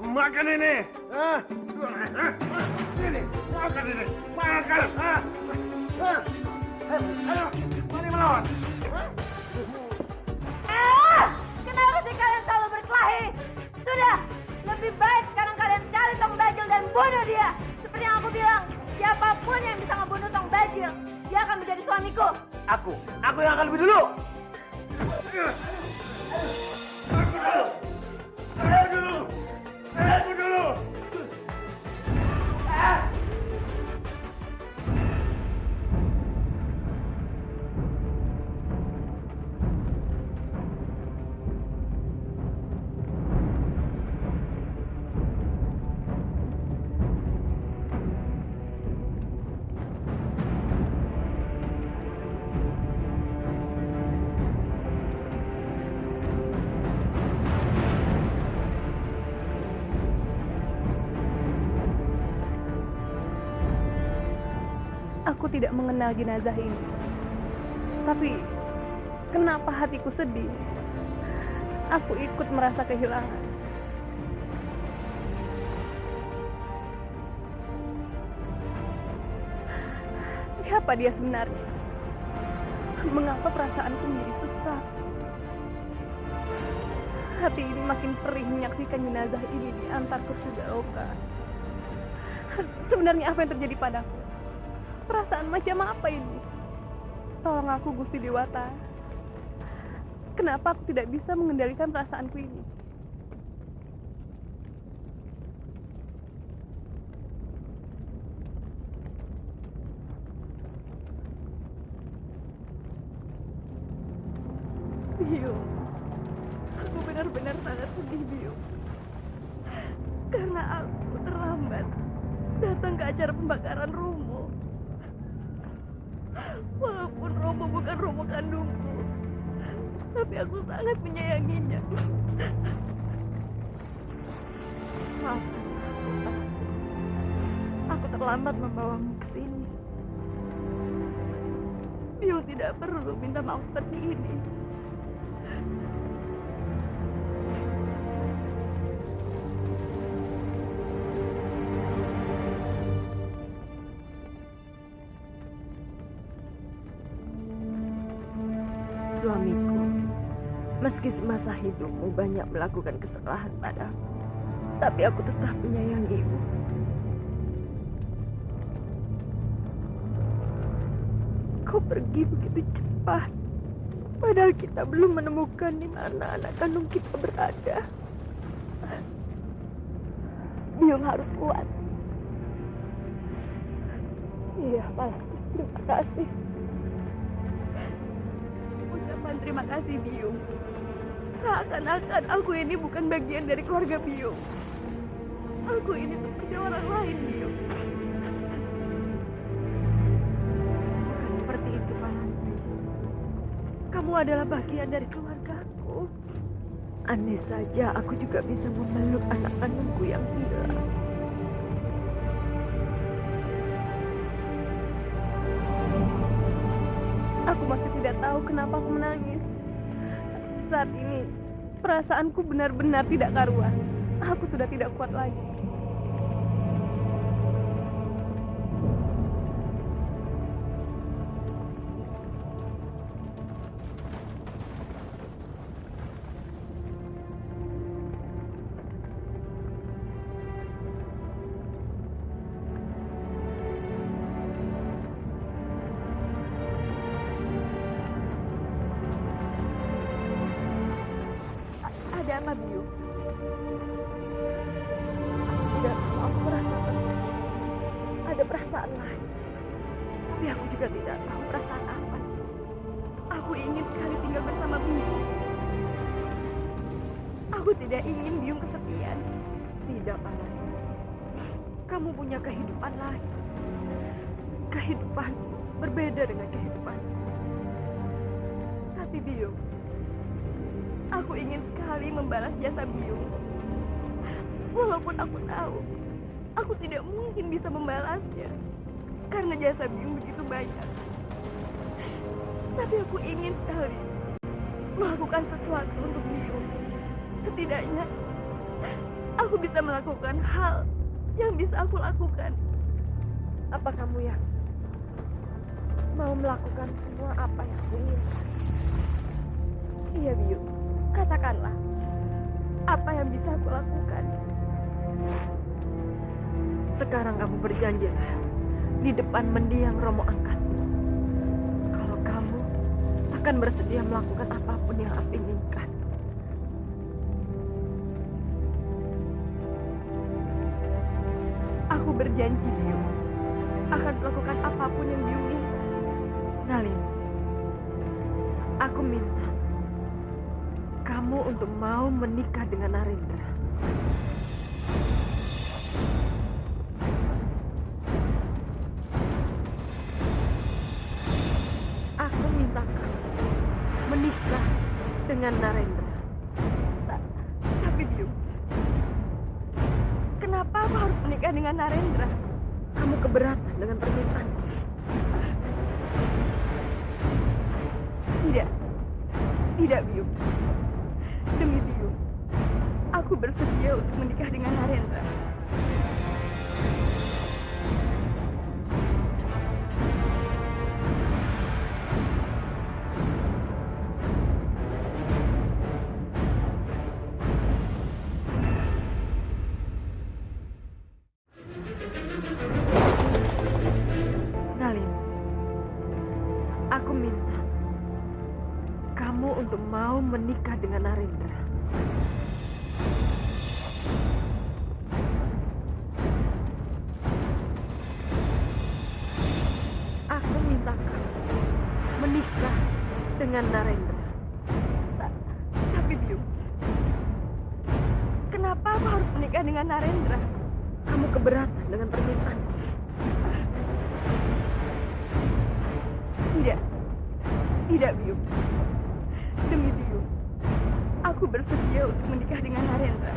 Makan ini. Ini, makan ini. Makan. Ayo, mari melawan. Kenapa sih kalian selalu berkelahi? Sudah, lebih baik sekarang kalian cari Tong Bajil dan bunuh dia. Seperti yang aku bilang, siapapun yang bisa ngebunuh Tong Bajil, dia akan menjadi suamiku. Aku yang akan lebih dulu. Aku dulu. Aku tidak mengenal jenazah ini. Tapi kenapa hatiku sedih? Aku ikut merasa kehilangan. Siapa dia sebenarnya? Mengapa perasaanku menjadi sesak? Hati ini makin perih menyaksikan jenazah ini di antar kursi Galoka. Sebenarnya apa yang terjadi padaku? Perasaan macam apa ini? Tolong aku, Gusti Dewata. Kenapa aku tidak bisa mengendalikan perasaanku ini? Biung, aku benar-benar sangat sedih, Biung. Karena aku terlambat datang ke acara pembakaran Romo. Walaupun Romo bukan Romo kandungku, tapi aku sangat menyayanginya. Maaf, aku terlambat membawamu ke sini. Biung tidak perlu minta maaf seperti ini. Suamiku, meski semasa hidupmu banyak melakukan kesalahan padaku, tapi aku tetap menyayangimu. Kau pergi begitu cepat, padahal kita belum menemukan di mana anak kandung kita berada. Biung harus kuat. Iya, Palastri, terima kasih. Terima kasih, Biung. Seakan-akan aku ini bukan bagian dari keluarga Biung. Aku ini seperti orang lain, Biung. Bukan seperti itu, Palastri. Kamu adalah bagian dari keluargaku. Andai saja aku juga bisa memeluk anak kandungku yang hilang. Aku masih tidak tahu kenapa aku menangis. Saat ini, perasaanku benar-benar tidak karuan. Aku sudah tidak kuat lagi. Ada apa, Biung? Aku tidak tahu, aku merasakan ada perasaan lain. Tapi aku juga tidak tahu perasaan apa. Aku ingin sekali tinggal bersama Biung. Aku tidak ingin Biung kesepian. Tidak, Palastri. Kamu punya kehidupan lain. Kehidupan berbeda dengan kehidupan. Tapi Biung, aku ingin sekali membalas jasa Biung. Walaupun aku tahu, aku tidak mungkin bisa membalasnya. Karena jasa Biung begitu banyak. Tapi aku ingin sekali melakukan sesuatu untuk Biung. Setidaknya, aku bisa melakukan hal yang bisa aku lakukan. Apa kamu yakin mau melakukan semua apa yang aku inginkan? Iya, Biung. Katakanlah, apa yang bisa aku lakukan? Sekarang kamu berjanjilah di depan mendiang Romo angkatmu. Kalau kamu akan bersedia melakukan apapun yang aku inginkan. Aku berjanji, Biung, akan melakukan apapun yang Biung minta. Nalin, aku minta kamu untuk mau menikah dengan Narendra. Aku minta kamu menikah dengan Narendra. Tapi Biung, kenapa aku harus menikah dengan Narendra? Kamu keberatan dengan permintaan? Tidak, Biung. Demi Biung, aku bersedia untuk menikah dengan Narendra. Nalin, aku minta kamu untuk mau menikah dengan Narendra. Aku minta kamu menikah dengan Narendra. Tapi Biung, kenapa aku harus menikah dengan Narendra? Kamu keberatan dengan permintaan? Tidak, Biung. Demi Biung, aku bersedia untuk menikah dengan Narendra.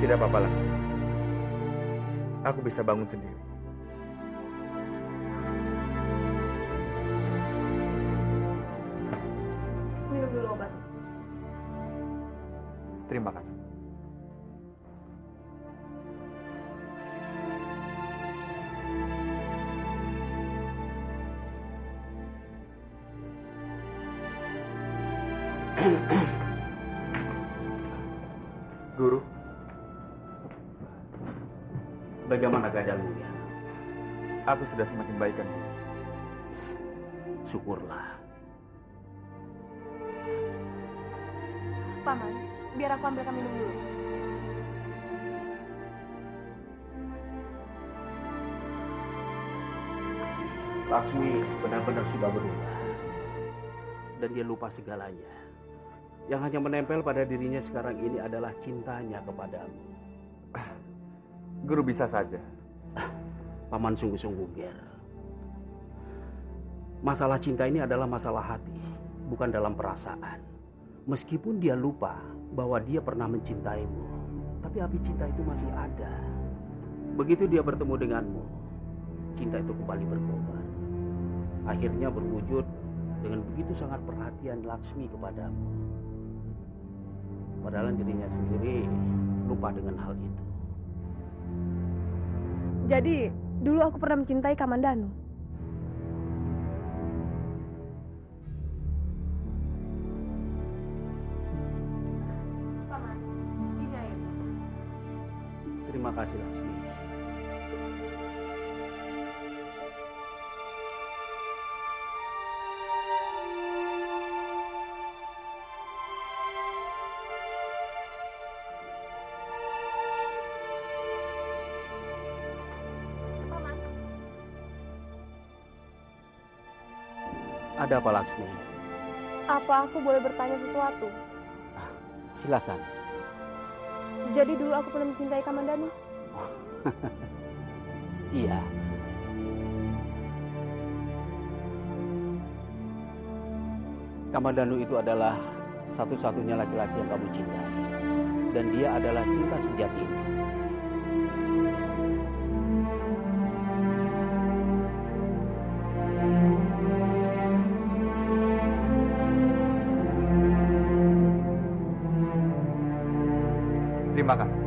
Tidak apa-apa, Laksmi. Aku bisa bangun sendiri. Minum dulu obat. Terima kasih. Guru, bagaimana keadaanmu ya? aku sudah semakin baik kan, Guru? Syukurlah. Paman, biar aku ambilkan minum dulu. Laksmi benar-benar sudah berubah. Dan dia lupa segalanya. Yang hanya menempel pada dirinya sekarang ini adalah cintanya kepadamu. Guru bisa saja. Paman sungguh-sungguh ger. Masalah cinta ini adalah masalah hati, bukan dalam perasaan. Meskipun dia lupa bahwa dia pernah mencintaimu, tapi api cinta itu masih ada. Begitu dia bertemu denganmu, cinta itu kembali berkobar. Akhirnya berwujud dengan begitu sangat perhatian Laksmi kepadamu. Padahal dirinya sendiri lupa dengan hal itu. Jadi, dulu aku pernah mencintai Kamandanu. Paman, ini air. Terima kasih Laksmi. Paman, Ada apa Laksmi? apa aku boleh bertanya sesuatu? Silakan. Jadi dulu aku pernah mencintai Kamandanu. Iya. Kamandanu itu adalah satu-satunya laki-laki yang kamu cintai. Dan dia adalah cinta sejatimu. Terima kasih.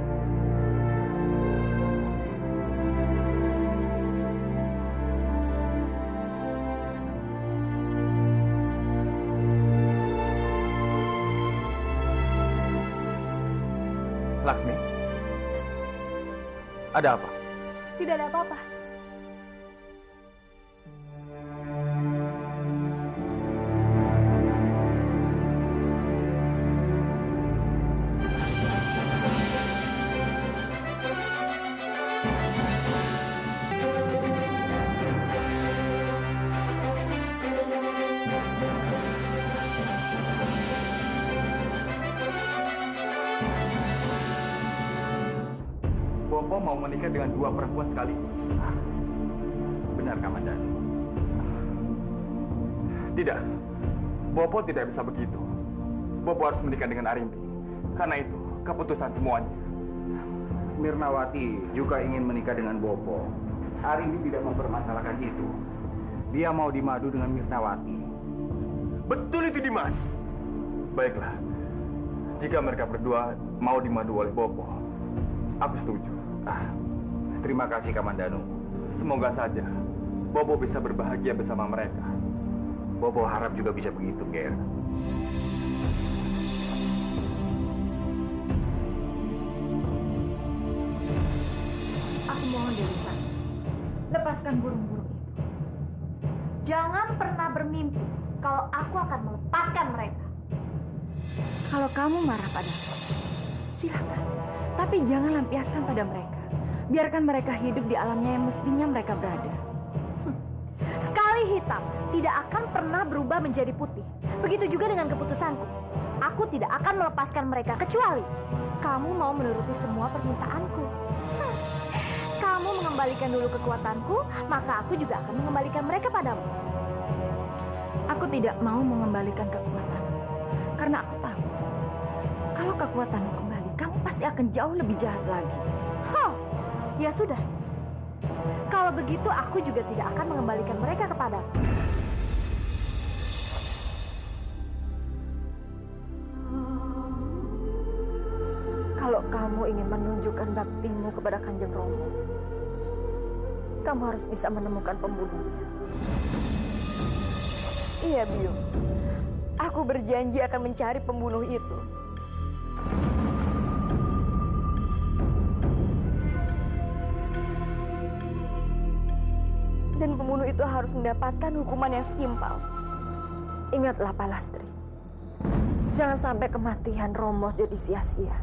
Laksmi, ada apa? Tidak ada apa-apa. Bopo mau menikah dengan dua perempuan sekaligus. Benar, Kamandanu. Tidak, Bopo tidak bisa begitu. Bopo harus menikah dengan Arimbi. Karena itu keputusan semuanya. Mirnawati juga ingin menikah dengan Bopo. Arimbi tidak mempermasalahkan itu. Dia mau dimadu dengan Mirnawati. Betul itu, Dimas. Baiklah, jika mereka berdua mau dimadu oleh Bopo, aku setuju. Terima kasih Kamandanu. Semoga saja Bopo bisa berbahagia bersama mereka. Bopo harap juga bisa begitu, Ger. Aku mohon Dewi, lepaskan burung-burung itu. Jangan pernah bermimpi kalau aku akan melepaskan mereka. Kalau kamu marah padaku, silakan. Tapi jangan lampiaskan pada mereka. Biarkan mereka hidup di alamnya yang mestinya mereka berada. Sekali hitam tidak akan pernah berubah menjadi putih. Begitu juga dengan keputusanku. Aku tidak akan melepaskan mereka kecuali kamu mau menuruti semua permintaanku. Kamu mengembalikan dulu kekuatanku, maka aku juga akan mengembalikan mereka padamu. Aku tidak mau mengembalikan kekuatanku karena aku tahu kalau kekuatanmu kembali, kamu pasti akan jauh lebih jahat lagi. Ya sudah. Kalau begitu aku juga tidak akan mengembalikan mereka kepadamu. Kalau kamu ingin menunjukkan baktimu kepada Kanjeng Romo, kamu harus bisa menemukan pembunuhnya. Iya, Biung. Aku berjanji akan mencari pembunuh itu. Dan pembunuh itu harus mendapatkan hukuman yang setimpal. Ingatlah Palastri, jangan sampai kematian Romo jadi sia-sia.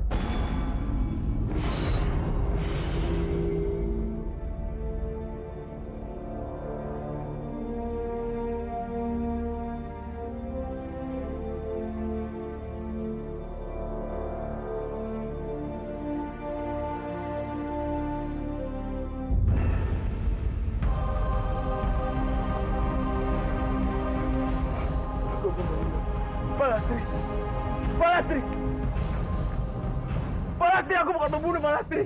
Palastri! Palastri! Palastri, aku bukan pembunuh, Palastri!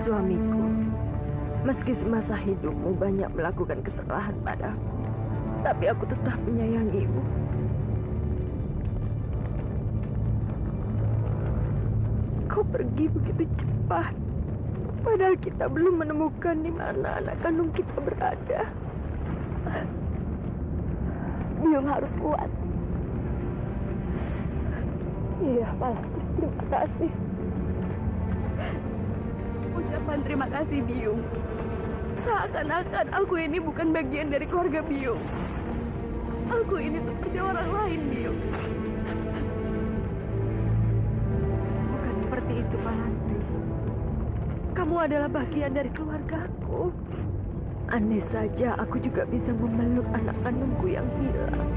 Suamiku, meski semasa hidupmu banyak melakukan kesalahan padaku, tapi aku tetap menyayangimu. Kau pergi begitu cepat, padahal kita belum menemukan di mana anak kandung kita berada. Biung harus kuat. Iya, Palastri. Terima kasih. Ucapan terima kasih, Biung. Seakan-akan aku ini bukan bagian dari keluarga Biung. Aku ini seperti orang lain, Biung. Bukan seperti itu, Palastri. Kamu adalah bagian dari keluargaku. Andai saja aku juga bisa memeluk anak kandungku yang hilang.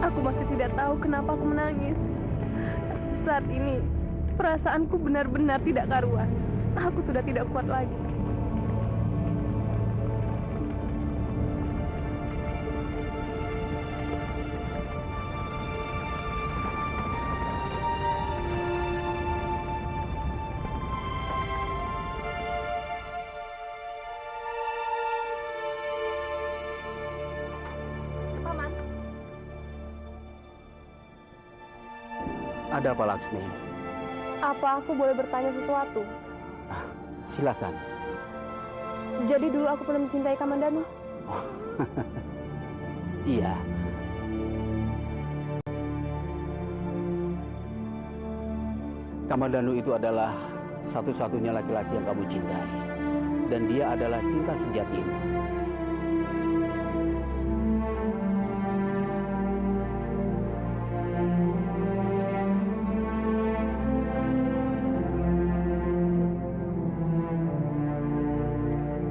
Aku masih tidak tahu kenapa aku menangis. Saat ini, perasaanku benar-benar tidak karuan. Aku sudah tidak kuat lagi. Paman, Ada apa, Laksmi? apa aku boleh bertanya sesuatu? Silakan. Jadi dulu aku pernah mencintai Kamandanu? Iya. Kamandanu itu adalah satu-satunya laki-laki yang kamu cintai. Dan dia adalah cinta sejatimu.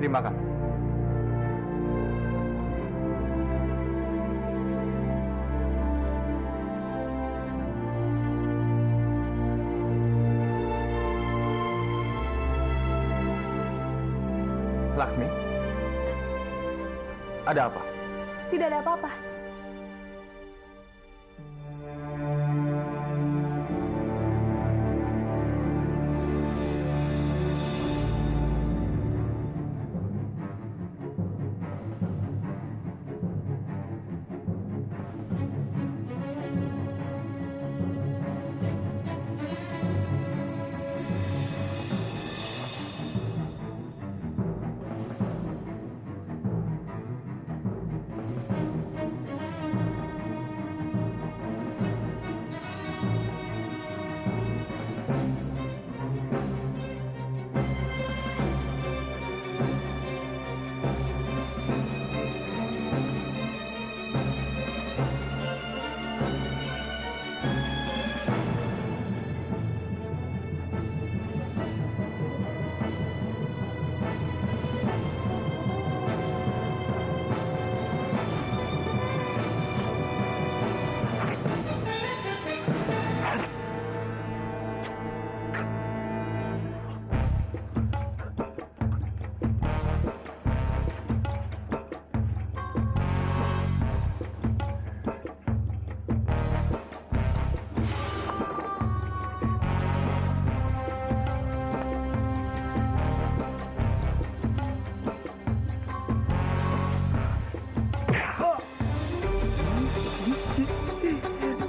Terima kasih. Laksmi, ada apa? Tidak ada apa-apa.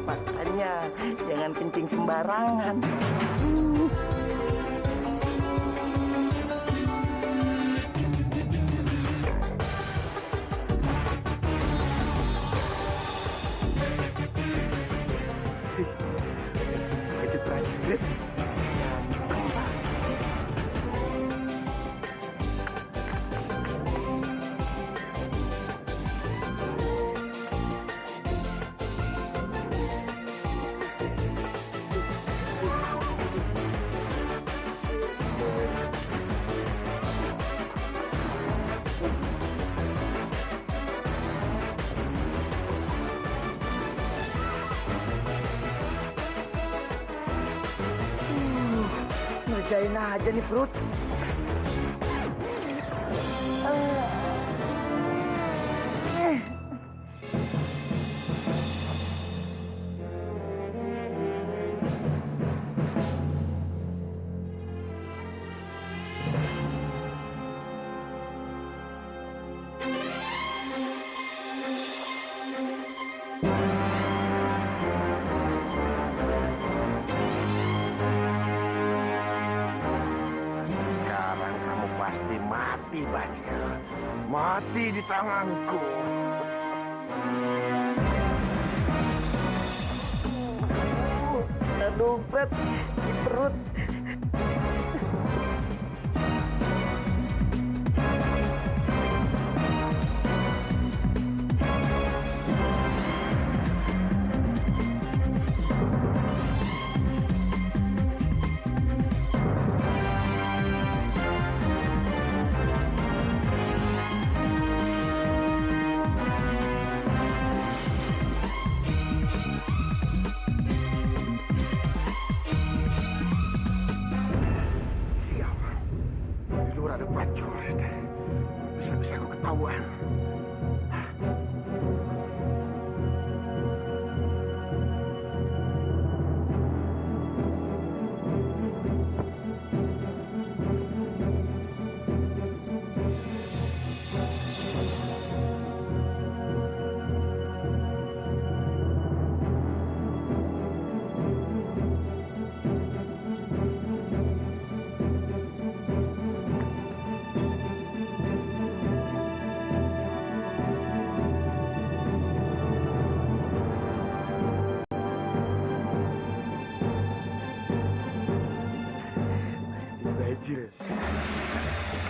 Makanya jangan kencing sembarangan. Baju prajurit. Ngerjain aja nih perut. Sekarang kamu pasti mati, Bajil. Mati di tanganku. Aduh, Pet, di perut. ada prajurit. Bisa-bisa aku ketahuan. Bajil.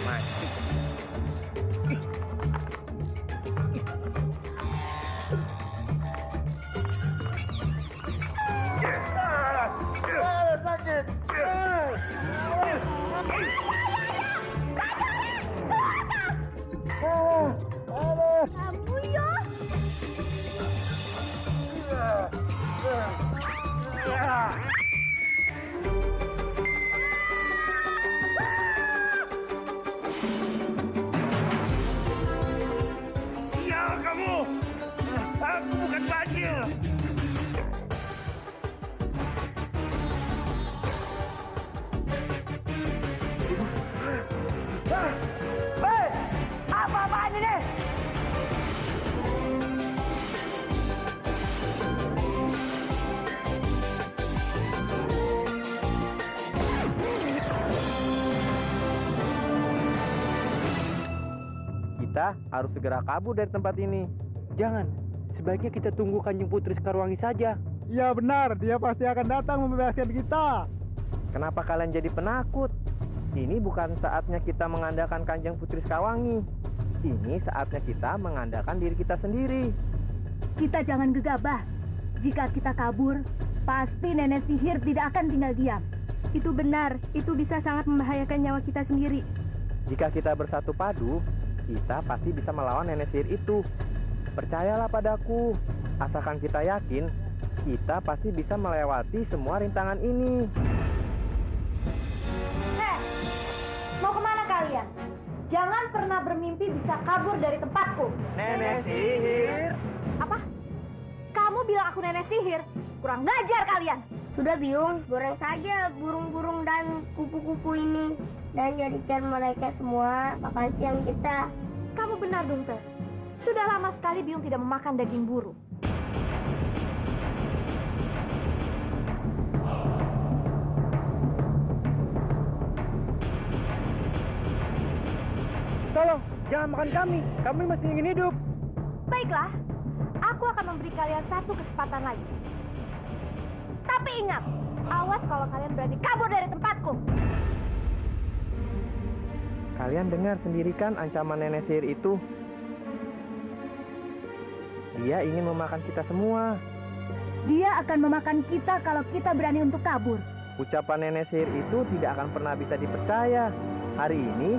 Mati. Sakit. Kamu yo. Sial kamu! Aku bukan bajil. Hei, apa-apaan ini? Kita harus segera kabur dari tempat ini. Jangan. Sebaiknya kita tunggu Kanjeng Putri Sekarwangi saja. Iya benar, dia pasti akan datang membebaskan kita. Kenapa kalian jadi penakut? Ini bukan saatnya kita mengandalkan Kanjeng Putri Sekarwangi. Ini saatnya kita mengandalkan diri kita sendiri. Kita jangan gegabah. Jika kita kabur, pasti nenek sihir tidak akan tinggal diam. Itu benar, itu bisa sangat membahayakan nyawa kita sendiri. Jika kita bersatu padu, kita pasti bisa melawan nenek sihir itu. Percayalah padaku, asalkan kita yakin, kita pasti bisa melewati semua rintangan ini. Hei, mau kemana kalian? Jangan pernah bermimpi bisa kabur dari tempatku. Nenek sihir. Apa? Kamu bilang aku nenek sihir? Kurang ngajar kalian. Sudah Biung, goreng saja burung-burung dan kupu-kupu ini dan jadikan mereka semua makan siang kita. Kamu benar, Dumper. Sudah lama sekali Biung tidak memakan daging burung. Tolong, jangan makan kami. Kami masih ingin hidup. Baiklah, aku akan memberi kalian satu kesempatan lagi. Tapi ingat, awas kalau kalian berani kabur dari tempatku. Kalian dengar sendiri kan ancaman nenek sihir itu? Dia ingin memakan kita semua. Dia akan memakan kita kalau kita berani untuk kabur. Ucapan nenek sihir itu tidak akan pernah bisa dipercaya. Hari ini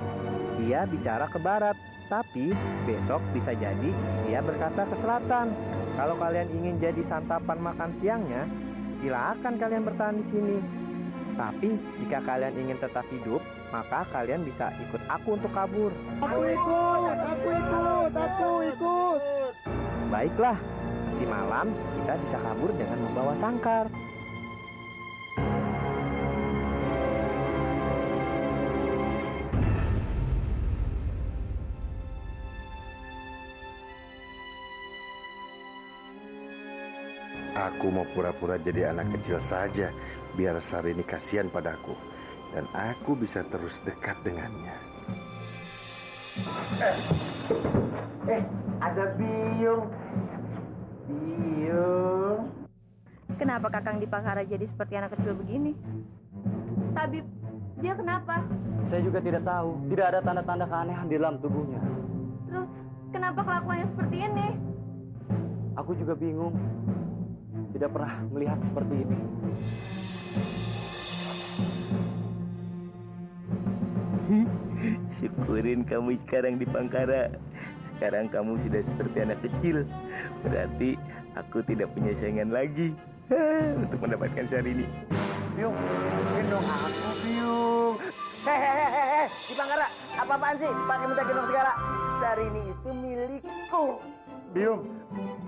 dia bicara ke barat, tapi besok bisa jadi dia berkata ke selatan. Kalau kalian ingin jadi santapan makan siangnya, silakan kalian bertahan di sini. Tapi jika kalian ingin tetap hidup, maka kalian bisa ikut aku untuk kabur. Aku ikut. Baiklah, di malam kita bisa kabur dengan membawa sangkar. Aku mau pura-pura jadi anak kecil saja, biar Sarini kasihan padaku. Dan aku bisa terus dekat dengannya. Ada Biung. Biung. Kenapa Kakang Dipangkara jadi seperti anak kecil begini? Tabib, dia kenapa? Saya juga tidak tahu. Tidak ada tanda-tanda keanehan di dalam tubuhnya. Terus, kenapa kelakuannya seperti ini? Aku juga bingung. Tidak pernah melihat seperti ini. Syukurin kamu sekarang Dipangkara. Sekarang kamu sudah seperti anak kecil. Berarti aku tidak punya saingan lagi untuk mendapatkan Sarini. Biung, gendong aku Biung. Hehehe, Dipangkara, apaan sih? Pakai minta gendong segala. Syahrini itu milikku. Biung,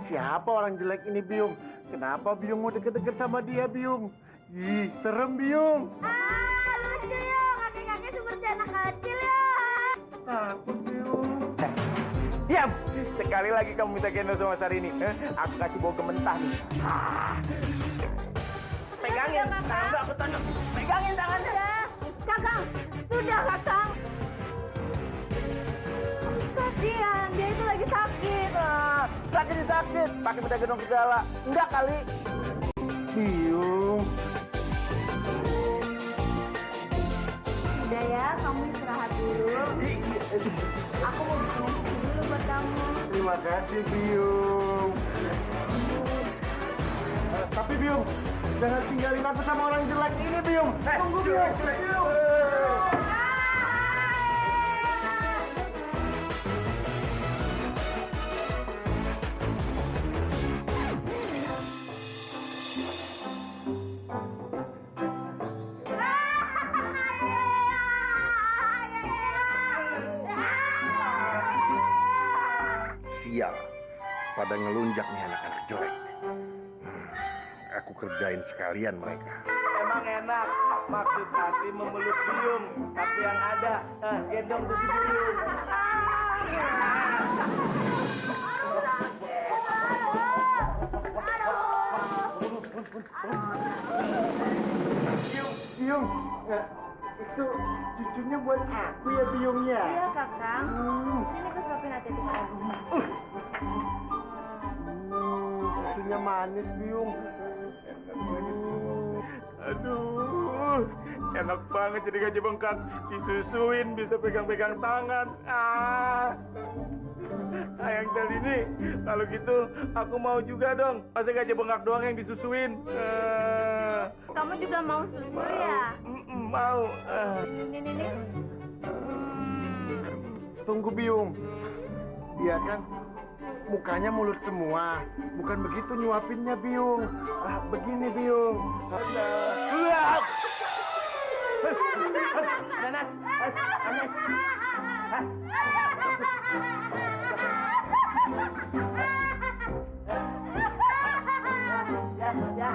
siapa orang jelek ini Biung? Kenapa Biung mau deket-deket sama dia Biung? Ih, serem Biung. Lucu ya, kakek-kakek seperti anak kecil ya. Takut Biung. Diam! Sekali lagi kamu minta gendong sama Syahrini, aku kasih bau kementah nih. Pegangin, tangan aku tangkap. Pegangin tangannya. Kakang, sudah kakang. Kasihan, dia itu lagi sakit. Sakit, pakai minta gendong segala. Enggak kali. Biung. Sudah ya, kamu istirahat dulu. Aku mau bikin nasi dulu buat kamu. Terima kasih Biung. Tapi Biung, jangan tinggalin aku sama orang jelek ini Biung. Tunggu Biung. Sial, pada ngelunjak nih anak-anak jelek. Aku kerjain sekalian mereka. Emang enak. Maksud hati memeluk Biung. Tapi yang ada, gendong tuh si Biung. Biung, itu cucunya buat aku ya Biungnya. Iya kakang, sini aku suapin hati itu kamu. Susunya manis Biung. Aduh, enak banget jadi gajah bengkak. Disusuin, bisa pegang-pegang tangan. Ayang Tel ini, kalau gitu aku mau juga dong. Masa gajah bengkak doang yang disusuin? Kamu juga mau susu ya? Mau. Ini. Tunggu Biung. Iya kan? Mukanya mulut semua. Bukan begitu nyuapinnya Biung. Begini Biung. Nanas, Anes. Ya.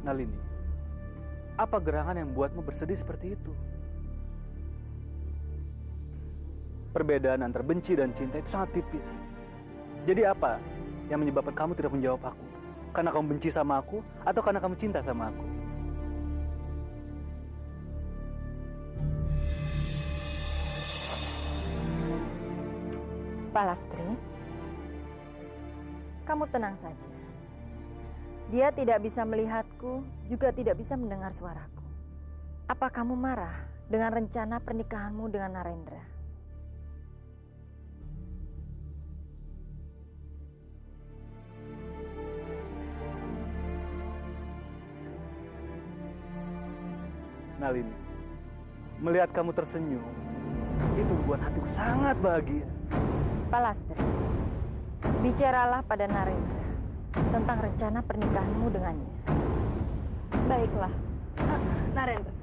Nalini, apa gerangan yang membuatmu bersedih seperti itu? Perbedaan antara benci dan cinta itu sangat tipis. Jadi apa yang menyebabkan kamu tidak menjawab aku? Karena kamu benci sama aku atau karena kamu cinta sama aku? Palastri, kamu tenang saja. Dia tidak bisa melihatku, juga tidak bisa mendengar suaraku. Apa kamu marah dengan rencana pernikahanmu dengan Narendra? Nalini, melihat kamu tersenyum, itu membuat hatiku sangat bahagia. Palastri, bicaralah pada Narendra tentang rencana pernikahanmu dengannya. Baiklah, Narendra.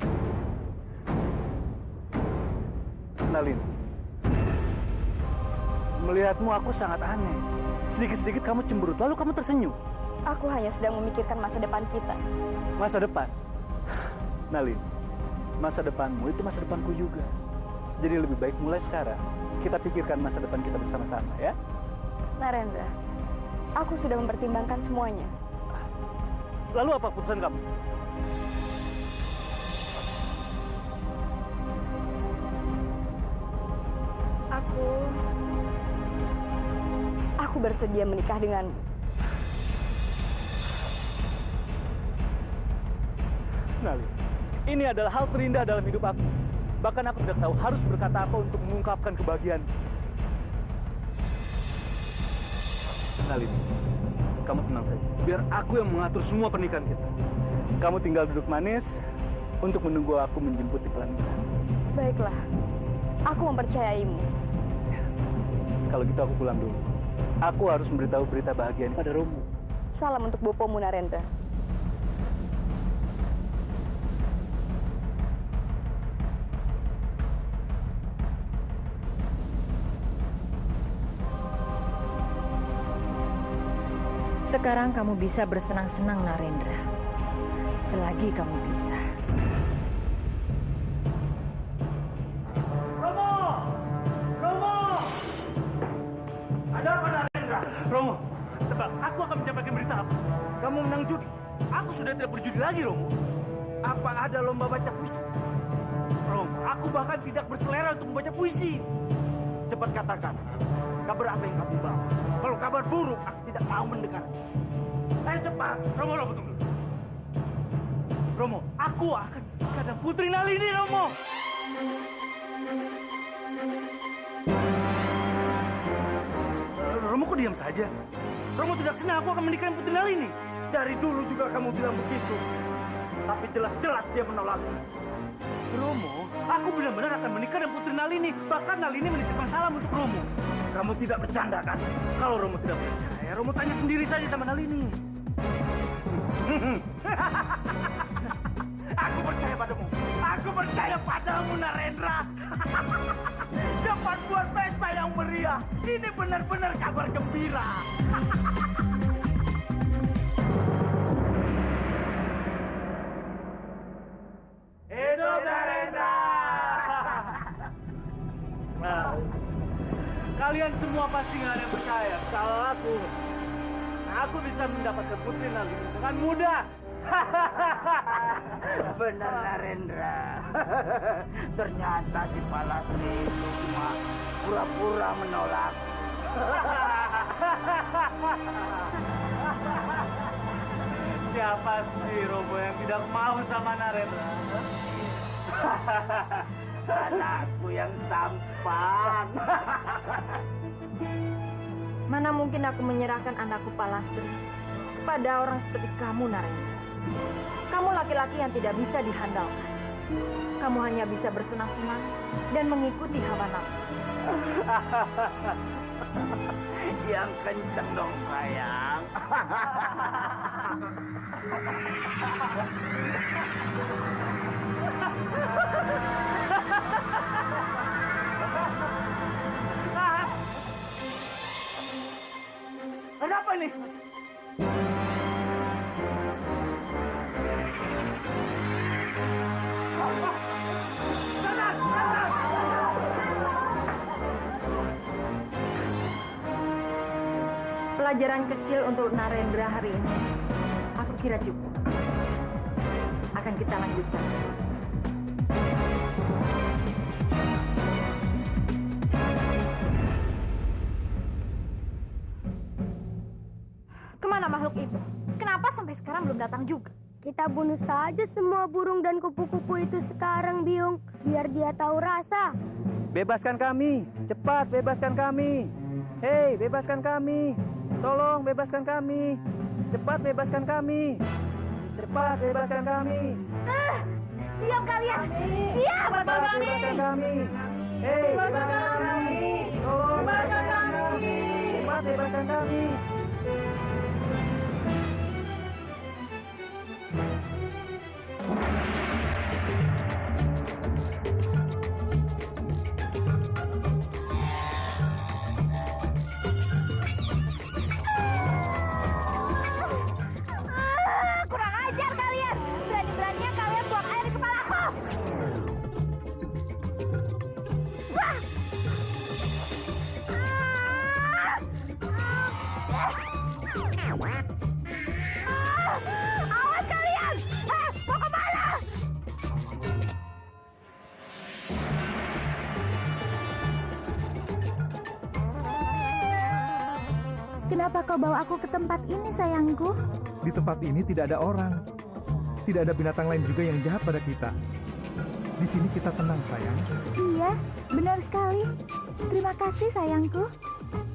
Nalini, melihatmu aku sangat aneh. Sedikit-sedikit kamu cemberut, lalu kamu tersenyum. Aku hanya sedang memikirkan masa depan kita. Masa depan? Nalini, masa depanmu itu masa depanku juga. Jadi lebih baik mulai sekarang kita pikirkan masa depan kita bersama-sama, ya? Narendra, aku sudah mempertimbangkan semuanya. Lalu apa keputusan kamu? Aku bersedia menikah denganmu. Nalini, ini adalah hal terindah dalam hidup aku. Bahkan aku tidak tahu harus berkata apa untuk mengungkapkan kebahagiaanku. Nalini, kamu tenang saja. Biar aku yang mengatur semua pernikahan kita. Kamu tinggal duduk manis, untuk menunggu aku menjemput di pelaminan. Baiklah, aku mempercayaimu. Kalau gitu aku pulang dulu. Aku harus memberitahu berita bahagia ini pada Romo. Salam untuk Bopomu Narendra. Sekarang kamu bisa bersenang-senang, Narendra. Selagi kamu bisa. Romo! Romo! Ada apa, Narendra? Romo, tebak, aku akan menyampaikan berita apa? Kamu menang judi. Aku sudah tidak berjudi lagi, Romo. Apa ada lomba baca puisi? Romo, aku bahkan tidak berselera untuk membaca puisi. Cepat katakan, kabar apa yang kamu bawa? Kalau kabar buruk, aku tidak mau mendengarnya. Ayo cepat. Romo, tunggu. Romo, aku akan menikah dengan Putri Nalini, Romo. Romo kok diam saja? Romo tidak senang aku akan menikah dengan Putri Nalini. Dari dulu juga kamu bilang begitu. Tapi jelas-jelas dia menolak. Romo, aku benar-benar akan menikah dengan Putri Nalini. Bahkan Nalini menitipkan salam untuk Romo. Kamu tidak bercanda kan? Kalau Romo tidak percaya, Romo tanya sendiri saja sama Nalini. Aku percaya padamu. Aku percaya padamu, Narendra. Cepat buat pesta yang meriah. Ini benar-benar kabar gembira. Hidup Narendra! Nah, kalian semua pasti nggak ada yang percaya kalau aku bisa mendapatkan Putri Nalini dengan mudah. Benar, Narendra. Ternyata si Palastri itu cuma pura-pura menolak. Siapa sih Romo yang tidak mau sama Narendra? Anakku yang tampan. Mana mungkin aku menyerahkan anakku Palastri pada orang seperti kamu, Narendra. Kamu laki-laki yang tidak bisa dihandalkan. Kamu hanya bisa bersenang-senang dan mengikuti hawa nafsu. Yang kenceng dong, sayang. Ada apa ini? Pelajaran kecil untuk Narendra hari ini, aku kira cukup. Akan kita lanjutkan. Kemana makhluk itu? Kenapa sampai sekarang belum datang juga? Kita bunuh saja semua burung dan kupu-kupu itu sekarang, Biung. Biar dia tahu rasa. Bebaskan kami, cepat bebaskan kami. Hei, bebaskan kami. Tolong bebaskan kami. Cepat bebaskan kami. Cepat bebaskan kami. Diam kalian! Diam! Cepat bebaskan kami. Hei, bebaskan kami. Tolong bebaskan kami. Cepat bebaskan kami. Kurang ajar kalian! Berani-beraninya kalian buang air di kepalaku! Wah! Awas kalian! Mau kemana? Kenapa kau bawa aku ke tempat ini, sayangku? Di tempat ini tidak ada orang. Tidak ada binatang lain juga yang jahat pada kita. Di sini kita tenang, sayang. Iya, benar sekali. Terima kasih, sayangku.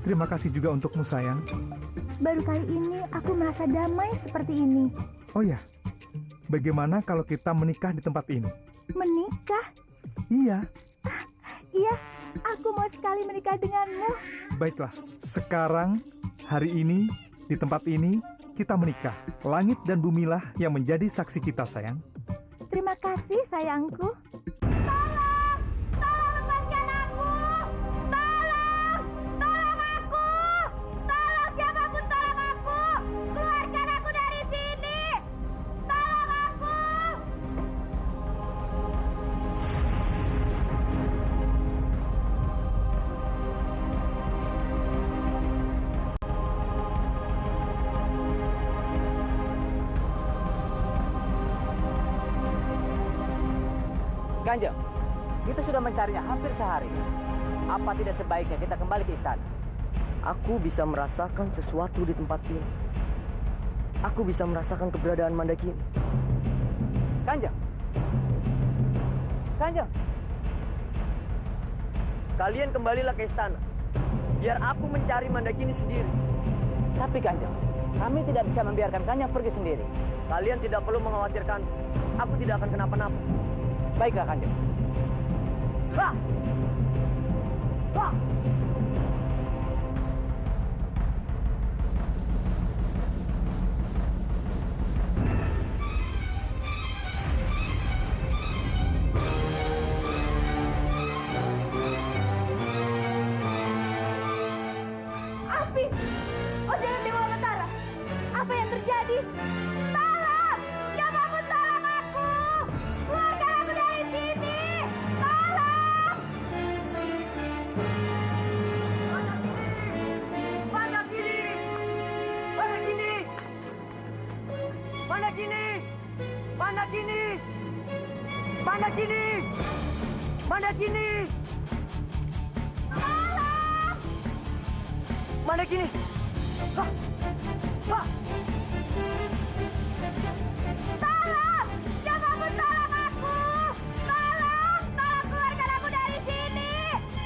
Terima kasih juga untukmu, sayang. Baru kali ini aku merasa damai seperti ini. Oh ya, bagaimana kalau kita menikah di tempat ini? Menikah? Iya. Iya, aku mau sekali menikah denganmu. Baiklah, sekarang, hari ini, di tempat ini, kita menikah. Langit dan bumilah yang menjadi saksi kita, sayang. Terima kasih, sayangku. Tolong! Tolong lepaskan aku! Tolong! Tolong aku! Tolong siapapun tolong aku! Keluarkan aku dari sini! Tolong aku! Kanjeng, kita sudah mencarinya hampir sehari. Apa tidak sebaiknya kita kembali ke istana? Aku bisa merasakan sesuatu di tempat ini. Aku bisa merasakan keberadaan Mandakini. Kanjeng! Kanjeng! Kalian kembalilah ke istana. Biar aku mencari Mandakini sendiri. Tapi Kanjeng, kami tidak bisa membiarkan Kanjeng pergi sendiri. Kalian tidak perlu mengkhawatirkan. Aku tidak akan kenapa-napa. Baiklah Kanjeng. Bah! Bah! Api! Oh jangan Dewa Batara! Apa yang terjadi? Tolong! Siapapun tolong aku! Keluarkan aku dari sini! Tolong! Mandakini! Mandakini! Mandakini! Mandakini! Mandakini! Mandakini! Mandakini! Hah! Hah! Tolong! Siapapun tolong aku! Tolong! Tolong keluarkan aku dari sini!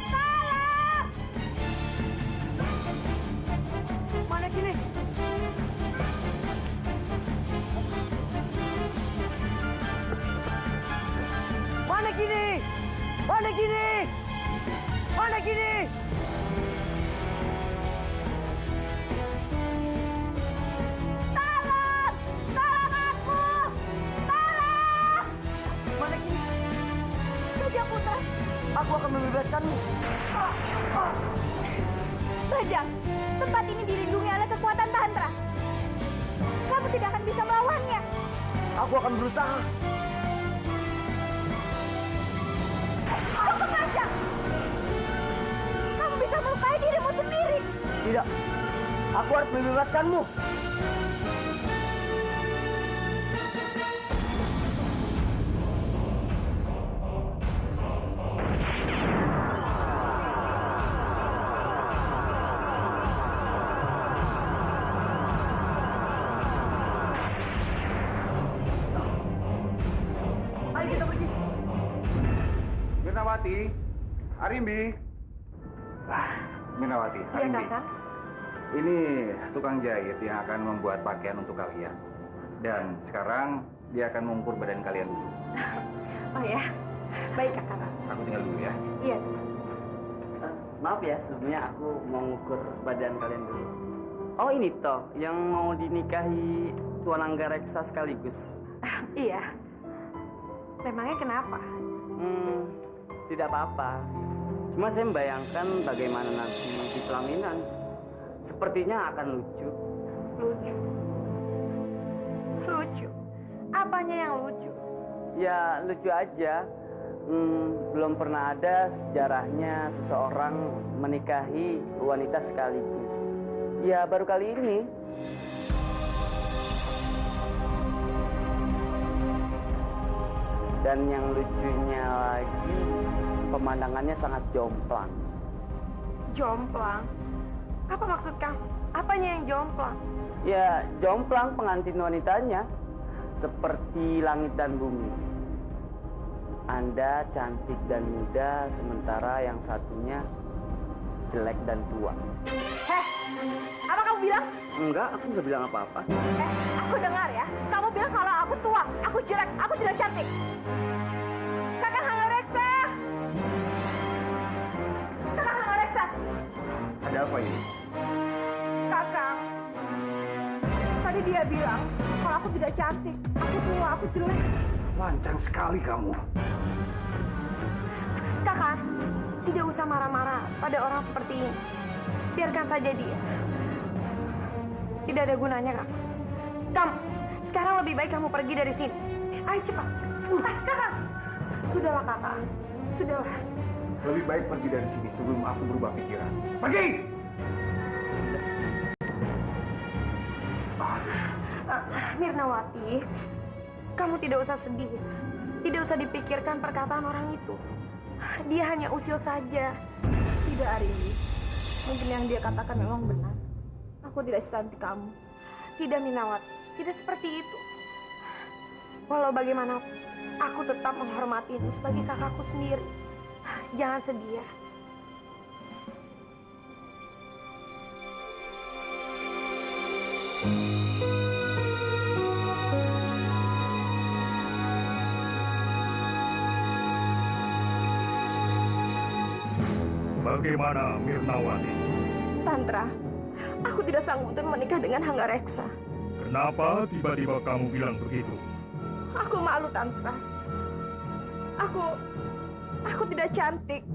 Tolong! Mandakini! Mandakini! Mandakini! Mandakini! Tolong! Tolong aku! Tolong! Mandakini! Raja Putra! Aku akan membebaskanmu. Raja, tempat ini dilindungi oleh kekuatan Tantra. Kamu tidak akan bisa melawannya. Aku akan berusaha. Cukup, Raja! Kamu bisa melukai dirimu sendiri. Tidak. Aku harus membebaskanmu. Ayo kita pergi. Mirnawati, Arimbi. Mirnawati, Arimbi. Ini tukang jahit yang akan membuat pakaian untuk kalian. Dan sekarang dia akan mengukur badan kalian dulu. Oh ya, baik Kakak. Aku tinggal dulu ya. Iya. Maaf ya, sebelumnya aku mau ngukur badan kalian dulu. Oh ini toh, yang mau dinikahi Tuan Anggareksa sekaligus. Iya. Memangnya kenapa? Tidak apa-apa. Cuma saya membayangkan bagaimana nanti di pelaminan. Sepertinya akan lucu. Lucu? Lucu? Apanya yang lucu? Ya lucu aja. Belum pernah ada sejarahnya seseorang menikahi wanita sekaligus. Ya baru kali ini. Dan yang lucunya lagi, pemandangannya sangat jomplang. Jomplang? Apa maksud kamu? Apanya yang jomplang? Ya, jomplang pengantin wanitanya. Seperti langit dan bumi. Anda cantik dan muda, sementara yang satunya jelek dan tua. Heh, apa kamu bilang? Enggak, aku nggak bilang apa-apa. Aku dengar ya. Kamu bilang kalau aku tua, aku tidak cantik. Kakang Hanggareksa. Kakang Hanggareksa. Ada apa ini? Kakang, tadi dia bilang kalau aku tidak cantik, aku tua, aku jelek. Lancang sekali kamu. Kakak, tidak usah marah-marah pada orang seperti ini. Biarkan saja dia. Tidak ada gunanya, Kak. Kamu, sekarang lebih baik kamu pergi dari sini. Ayo cepat. Kakak. Sudahlah, Kakak. Sudahlah. Lebih baik pergi dari sini sebelum aku berubah pikiran. Pergi! Mirnawati, kamu tidak usah sedih. Tidak usah dipikirkan perkataan orang itu. Dia hanya usil saja. Tidak, Arimbi. Mungkin yang dia katakan memang benar. Aku tidak secantik kamu. Tidak, Minawati. Tidak seperti itu. Walau bagaimanapun, aku tetap menghormatimu sebagai kakakku sendiri. Jangan sedih ya. Bagaimana, Mirnawati? Tantra, aku tidak sanggup untuk menikah dengan Hanggareksa. Kenapa tiba-tiba kamu bilang begitu? Aku malu, Tantra. Aku tidak cantik.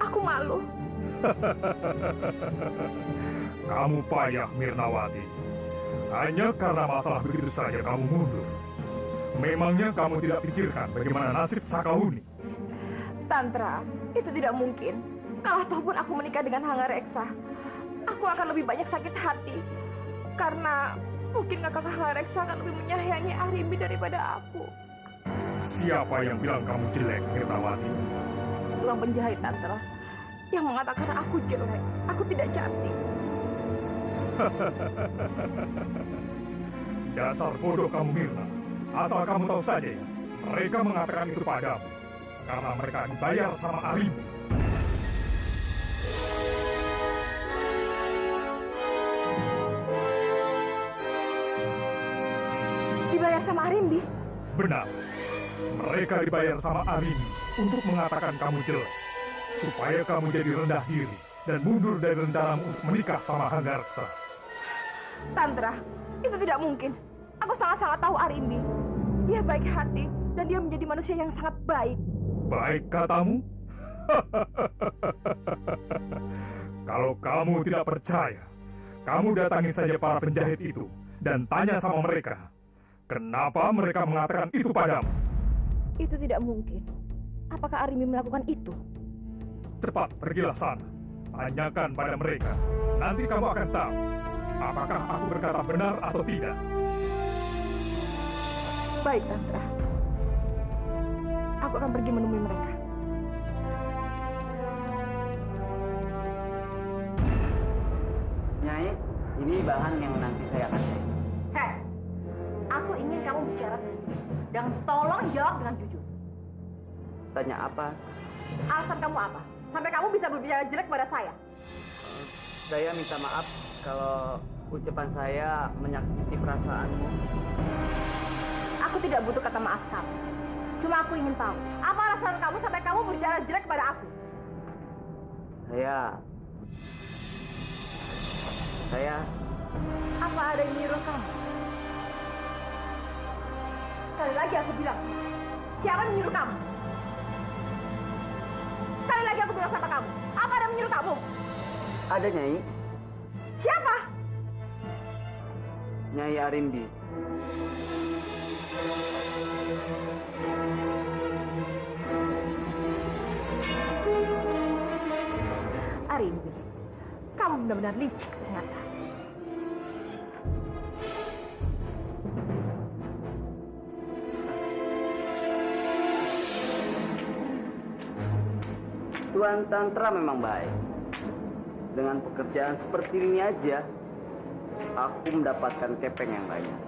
Aku malu. Kamu payah, Mirnawati. Hanya karena masalah begitu saja kamu mundur. Memangnya kamu tidak pikirkan bagaimana nasib Sakahuni? Tantra, itu tidak mungkin. Kalau ataupun aku menikah dengan Hanggareksa, aku akan lebih banyak sakit hati. Karena mungkin kakak Hanggareksa akan lebih menyayangi Arimbi daripada aku. Siapa yang bilang kamu jelek, Mirnawati? Tukang penjahit, Tantra, yang mengatakan aku jelek, aku tidak cantik. Dasar bodoh kamu, Mirna. Asal kamu tahu saja ya, mereka mengatakan itu padamu karena mereka dibayar sama Arimbi. Dibayar sama Arimbi? Benar. Mereka dibayar sama Arimbi untuk mengatakan kamu jelek, supaya kamu jadi rendah diri dan mundur dari rencanamu untuk menikah sama Hanggareksa. Tantra, itu tidak mungkin. Aku sangat-sangat tahu Arimbi. Dia baik hati dan dia menjadi manusia yang sangat baik. Baik katamu? Kalau kamu tidak percaya, kamu datangi saja para penjahit itu dan tanya sama mereka, kenapa mereka mengatakan itu padamu? Itu tidak mungkin. Apakah Arimbi melakukan itu? Cepat pergilah sana. Tanyakan pada mereka. Nanti kamu akan tahu apakah aku berkata benar atau tidak. Baik, Tantra. Aku akan pergi menemui mereka. Nyai, ini bahan yang nanti saya akan cek. Hei, aku ingin kamu bicara dan tolong jawab dengan jujur. Tanya apa? Alasan kamu apa? Sampai kamu bisa berbicara jelek pada saya. Saya minta maaf kalau ucapan saya menyakiti perasaanmu. Aku tidak butuh kata maaf kamu. Cuma aku ingin tahu, apa alasan kamu sampai kamu berbicara jelek kepada aku? Saya Apa ada yang nyuruh kamu? Sekali lagi aku bilang, siapa yang menyuruh kamu? Sekali lagi aku bilang sama kamu, apa ada yang menyuruh kamu? ada, Nyai. Siapa? Nyai Arimbi. Arimbi, kamu benar-benar licik ternyata. Tuan Tantra memang baik. Dengan pekerjaan seperti ini aja, aku mendapatkan kepeng yang banyak.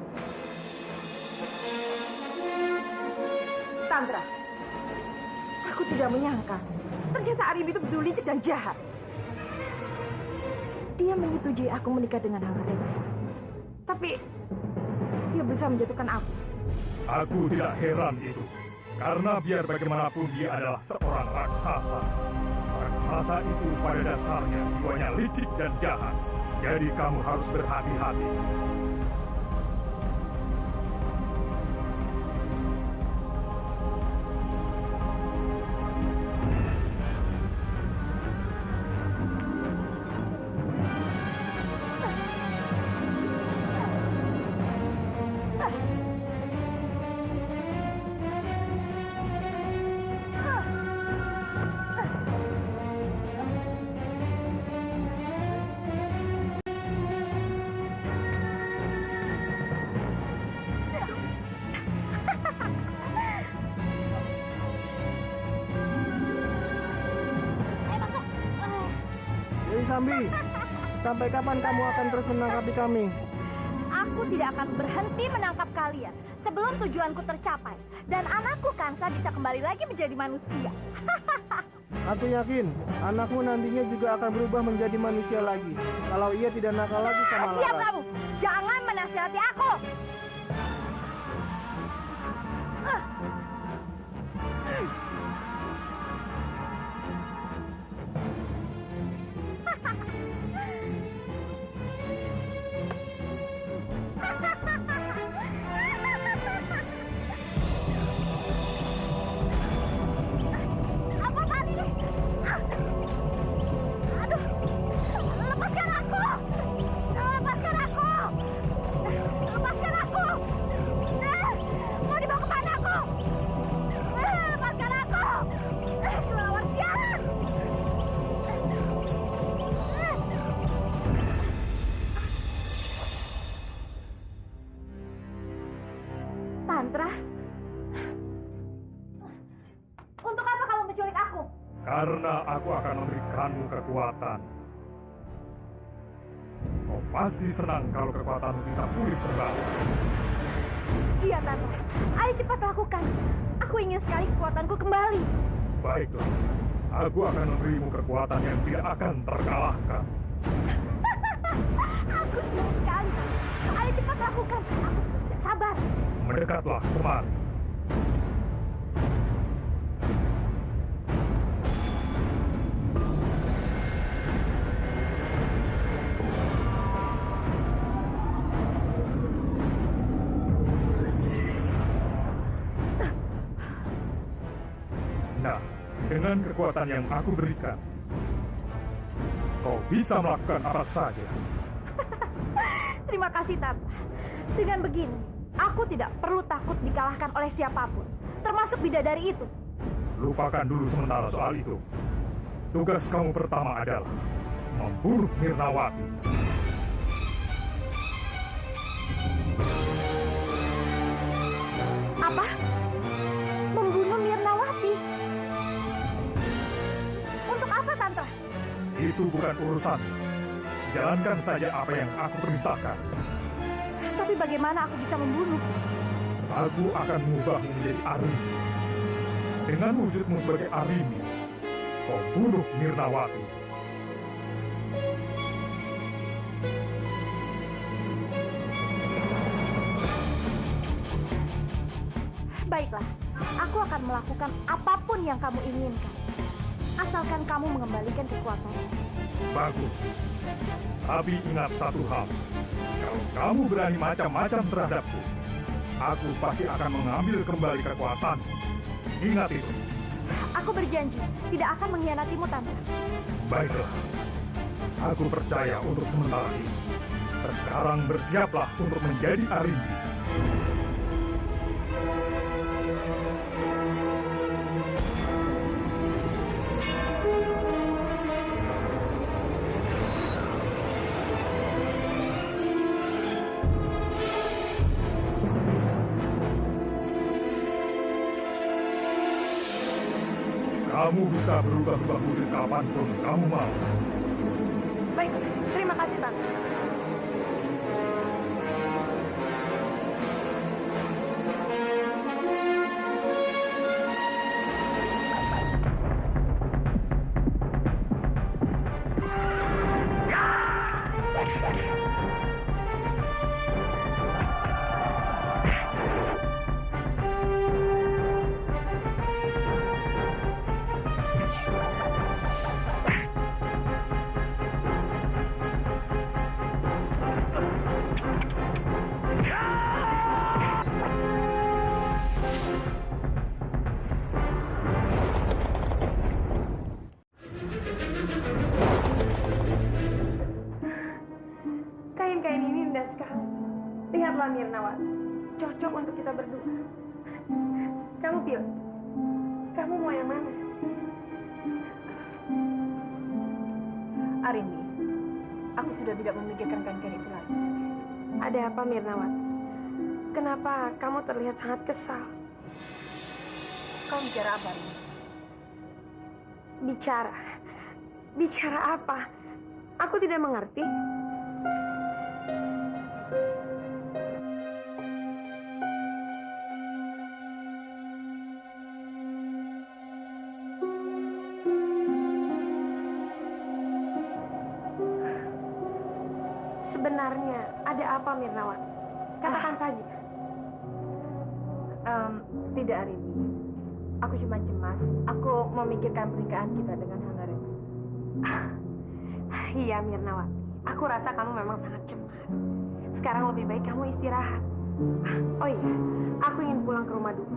Tantra, aku tidak menyangka. Ternyata Arimbi itu betul licik dan jahat. Dia menyetujui aku menikah dengan Hanggareksa. Tapi dia berusaha menjatuhkan aku. Aku tidak heran itu. Karena biar bagaimanapun dia adalah seorang raksasa. Raksasa itu pada dasarnya jiwanya licik dan jahat. Jadi kamu harus berhati-hati. Sambi, sampai kapan kamu akan terus menangkapi kami? Aku tidak akan berhenti menangkap kalian sebelum tujuanku tercapai. Dan anakku Kansa bisa kembali lagi menjadi manusia. Aku yakin anakmu nantinya juga akan berubah menjadi manusia lagi. Kalau ia tidak nakal lagi sama Laras. Diam kamu! Jangan menasihati aku! Tantra? Untuk apa kamu menculik aku? Karena aku akan memberikanmu kekuatan. Kau pasti senang kalau kekuatanmu bisa pulih kembali. Iya, Tantra. Ayo cepat lakukan. Aku ingin sekali kekuatanku kembali. Baiklah, aku akan memberimu kekuatan yang tidak akan terkalahkan. Aku senang sekali. Ayo cepat lakukan. Aku sudah tidak sabar. Mendekatlah kemari. Nah, dengan kekuatan yang aku berikan, kau bisa melakukan apa saja. Terima kasih, Tantra. Dengan begini, aku tidak perlu takut dikalahkan oleh siapapun, termasuk bidadari itu. Lupakan dulu sementara soal itu. Tugas kamu pertama adalah membunuh Mirnawati. Apa? Membunuh Mirnawati? Untuk apa, Tantra? Itu bukan urusan. Jalankan saja apa yang aku perintahkan. Tapi bagaimana aku bisa membunuh? Aku akan mengubahmu menjadi Arini. Dengan wujudmu sebagai Arini, kau bunuh Mirnawati. Baiklah, aku akan melakukan apapun yang kamu inginkan. Asalkan kamu mengembalikan kekuatanmu. Bagus. Tapi ingat satu hal. Kalau kamu berani macam-macam terhadapku, aku pasti akan mengambil kembali kekuatan. Ingat itu. Aku berjanji tidak akan mengkhianatimu, Tantra. Baiklah. Aku percaya untuk sementara ini. Sekarang bersiaplah untuk menjadi Arini. Kamu bisa berubah-ubah wujud kapanpun kamu mau. Baik, terima kasih, Tantra. rasa Mirnawati cocok untuk kita berdua. Kamu pilih. Kamu mau yang mana? Arimbi, aku sudah tidak memikirkan kain-kain itu lagi. Ada apa Mirnawati? Kenapa kamu terlihat sangat kesal? Kau bicara apa, Arimbi? Bicara? Bicara apa? Aku tidak mengerti. Sebenarnya ada apa Mirnawati? Katakan saja. Tidak, Arimbi. Aku cuma cemas. Aku memikirkan pernikahan kita dengan Hanggarex. Iya Mirnawati, aku rasa kamu memang sangat cemas. Sekarang lebih baik kamu istirahat. Oh iya, aku ingin pulang ke rumah dulu.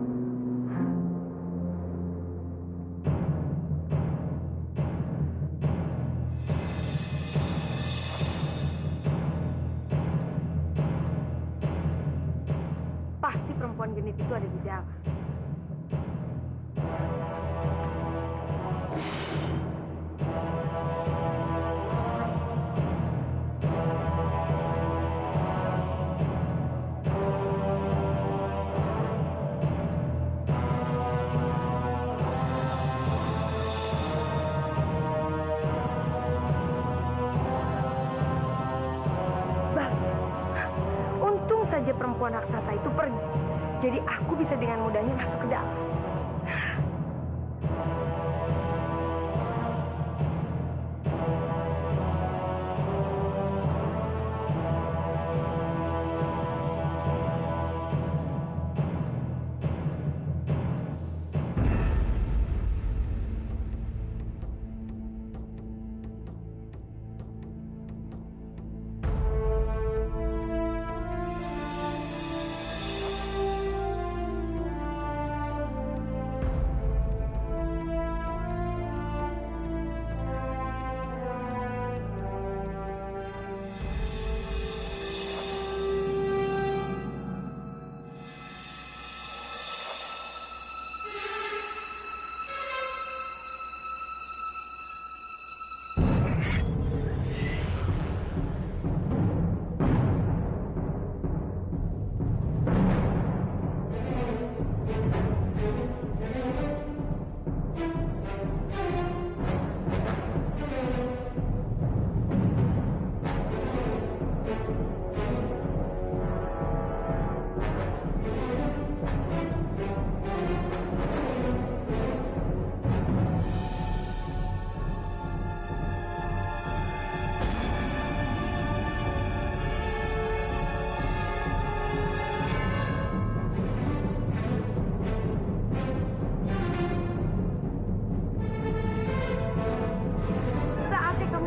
Pasti perempuan genit itu ada di dalam. Untung saja perempuan raksasa itu pergi. Jadi aku bisa dengan mudahnya masuk ke dalam.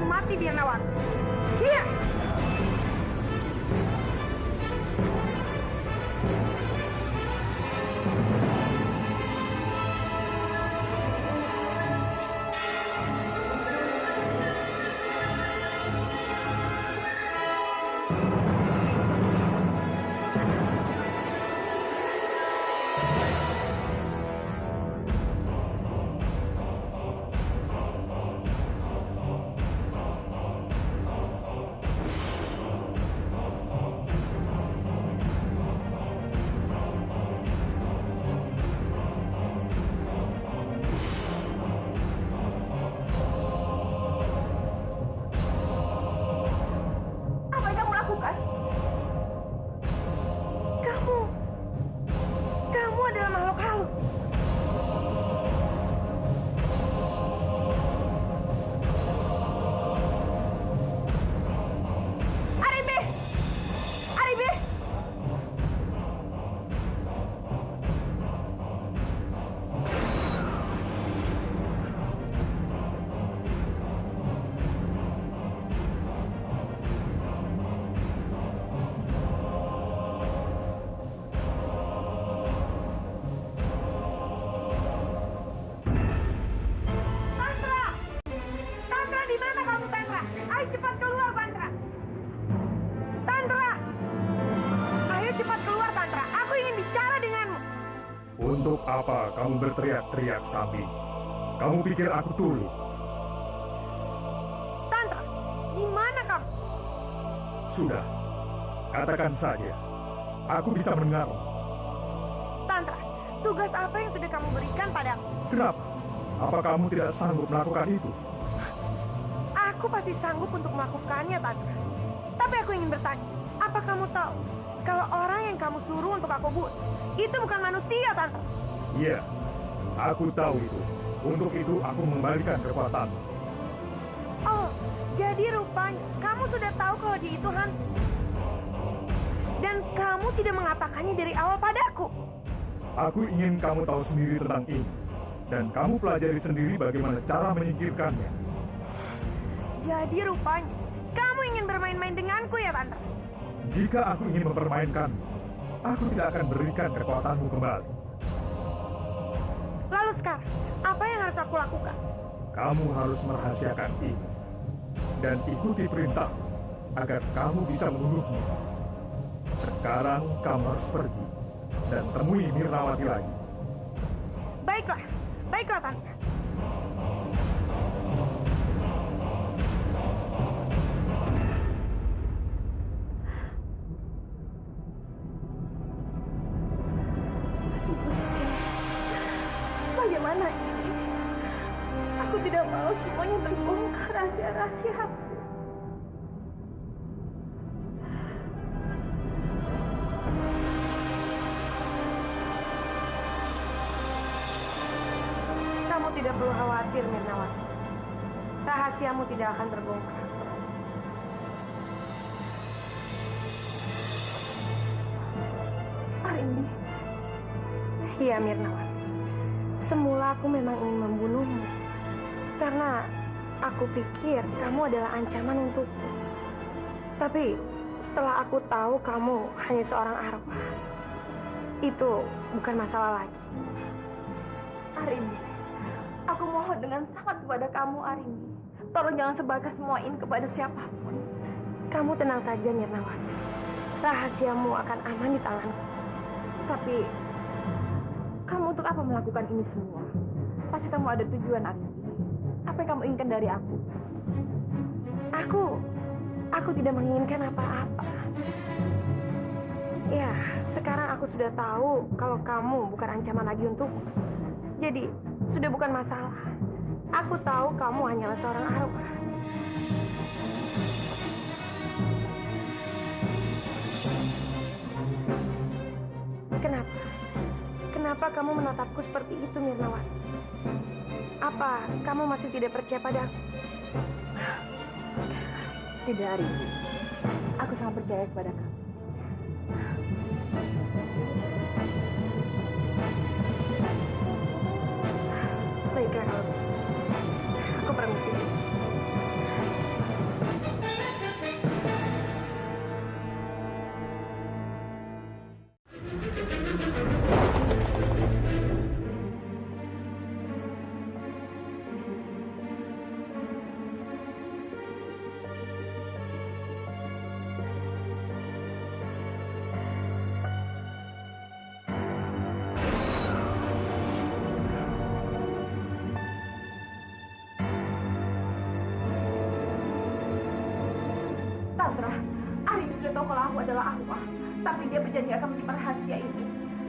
Mati Mirnawati. Iya. Untuk apa kamu berteriak-teriak Sambi? Kamu pikir aku tuli? Tantra, di mana kamu? Sudah, katakan saja. Aku bisa mendengar. Tantra, tugas apa yang sudah kamu berikan padaku? Kenapa? Apa kamu tidak sanggup melakukan itu? Aku pasti sanggup untuk melakukannya, Tantra. Tapi aku ingin bertanya, apa kamu tahu kalau orang yang kamu suruh untuk aku bunuh itu bukan manusia, Tantra? Iya, aku tahu itu. Untuk itu aku mengembalikan kekuatan. Oh, jadi rupanya kamu sudah tahu kalau dia itu hantu. Dan kamu tidak mengatakannya dari awal padaku. Aku ingin kamu tahu sendiri tentang ini. Dan kamu pelajari sendiri bagaimana cara menyingkirkannya. Jadi rupanya kamu ingin bermain-main denganku ya, Tantra? Jika aku ingin mempermainkanmu, aku tidak akan berikan kekuatanmu kembali. Lalu sekarang, apa yang harus aku lakukan? Kamu harus merahasiakan ini. Dan ikuti perintah agar kamu bisa membunuhnya. Sekarang kamu harus pergi dan temui Mirnawati lagi. Baiklah, baiklah, Tantra. Bagaimana ini? Aku tidak mau semuanya terbongkar rahasia-rahasia aku. Kamu tidak perlu khawatir, Mirnawati. Rahasiamu tidak akan terbongkar. Arimbi. Iya, Mirnawati. Semula aku memang ingin membunuhmu. Karena aku pikir kamu adalah ancaman untukku. Tapi setelah aku tahu kamu hanya seorang arwah, itu bukan masalah lagi. Arimbi, aku mohon dengan sangat kepada kamu, Arimbi. Tolong jangan sebarkan semua ini kepada siapapun. Kamu tenang saja, Mirnawati. Rahasiamu akan aman di tanganku. Tapi kamu untuk apa melakukan ini semua? Pasti kamu ada tujuan, Arimbi. Apa yang kamu inginkan dari aku? Aku tidak menginginkan apa-apa. Ya, sekarang aku sudah tahu kalau kamu bukan ancaman lagi untukku. Jadi, sudah bukan masalah. Aku tahu kamu hanyalah seorang arwah. Kenapa? Kenapa kamu menatapku seperti itu, Mirnawati? Apa kamu masih tidak percaya padaku? Tidak, Arimbi. Aku sangat percaya kepada kamu. Baiklah kalau begitu. Aku permisi. Tantra, Arimbi sudah tahu kalau aku adalah arwah. Tapi dia berjanji akan menyimpan rahasia ini.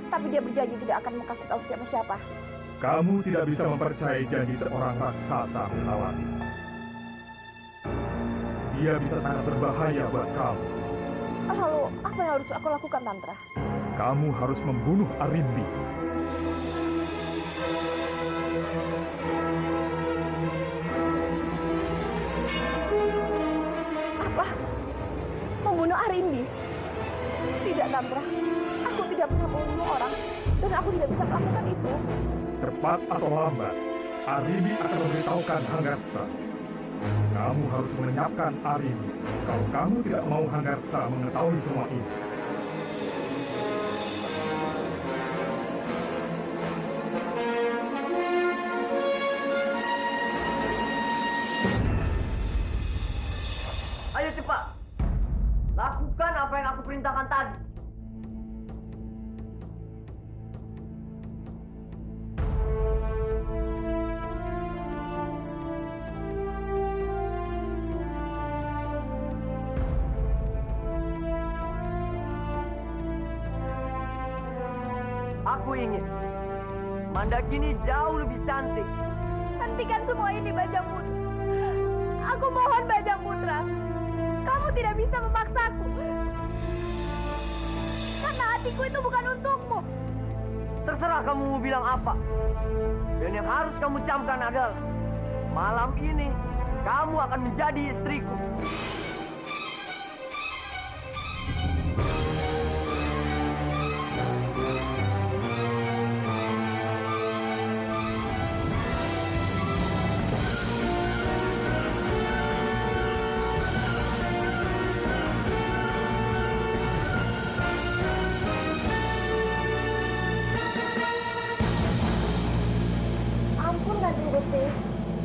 Tapi dia berjanji tidak akan kasih tahu siapa-siapa. Kamu tidak bisa mempercayai janji seorang raksasa, Mirnawati. Dia bisa sangat berbahaya buat kamu. Lalu, apa yang harus aku lakukan, Tantra? Kamu harus membunuh Arimbi. Apa? Membunuh Arimbi? Tidak, Tantra. Aku tidak pernah membunuh orang. Dan aku tidak bisa melakukan itu. Cepat atau lambat, Arimbi akan memberitahukan Hanggarsa. Kamu harus menyiapkan Arimbi. Kalau kamu tidak mau Hanggarsa mengetahui semua ini. Ayo cepat. Lakukan apa yang aku perintahkan tadi. Aku ingin Mandakini jauh lebih cantik. Hentikan semua ini, Bajang Putra. Aku mohon, Bajang Putra. Kamu tidak bisa memaksaku. Karena hatiku itu bukan untukmu. Terserah kamu mau bilang apa. Dan yang harus kamu camkan adalah malam ini kamu akan menjadi istriku. Ampun, Kanjeng Gusti.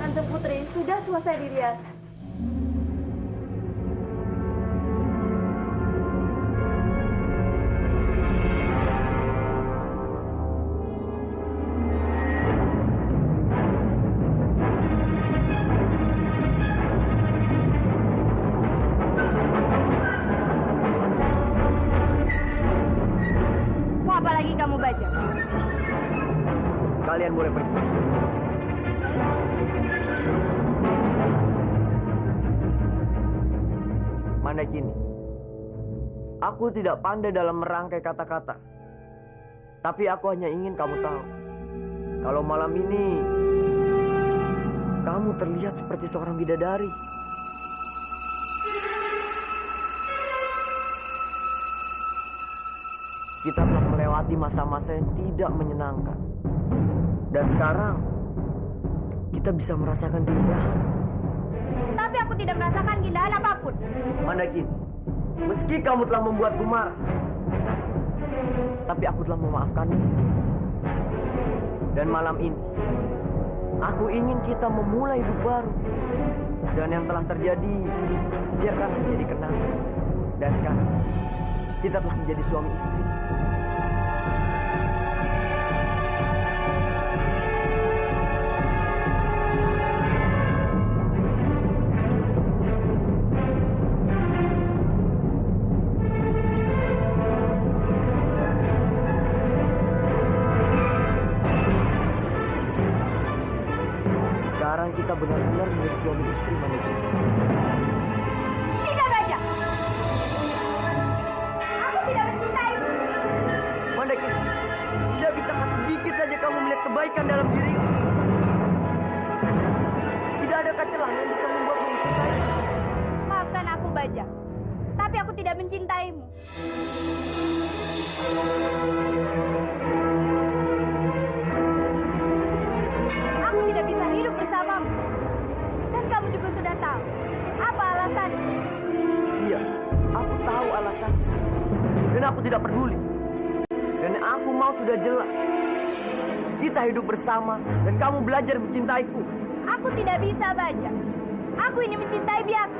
Kanjeng Putri sudah selesai dirias. Mau apa lagi kamu, Bajang? Kalian boleh pergi. Mandakini, aku tidak pandai dalam merangkai kata-kata. Tapi aku hanya ingin kamu tahu, kalau malam ini kamu terlihat seperti seorang bidadari. Kita telah melewati masa-masa yang tidak menyenangkan. Dan sekarang kita bisa merasakan keindahan. Tapi aku tidak merasakan keindahan apapun. Mandakini, meski kamu telah membuatku marah, tapi aku telah memaafkanmu. Dan malam ini, aku ingin kita memulai hidup baru. Dan yang telah terjadi, biarkanlah menjadi kenangan. Dan sekarang, kita telah menjadi suami istri. Sekarang kita benar-benar menjadi suami istri, Mandakini. Tidak, Bajang. Aku tidak mencintaimu. Mandakini, tidak bisakah sedikit saja kamu melihat kebaikan dalam diriku? Tidak adakah celah yang bisa membuatmu mencintai? Maafkan aku, Bajang. Tapi aku tidak mencintaimu. Aku tidak bisa hidup bersamamu. Dan kamu juga sudah tahu apa alasannya. Iya, aku tahu alasannya. Dan aku tidak peduli. Dan aku mau sudah jelas. Kita hidup bersama dan kamu belajar mencintaiku. Aku tidak bisa, Bajang. Aku ini mencintai Biak.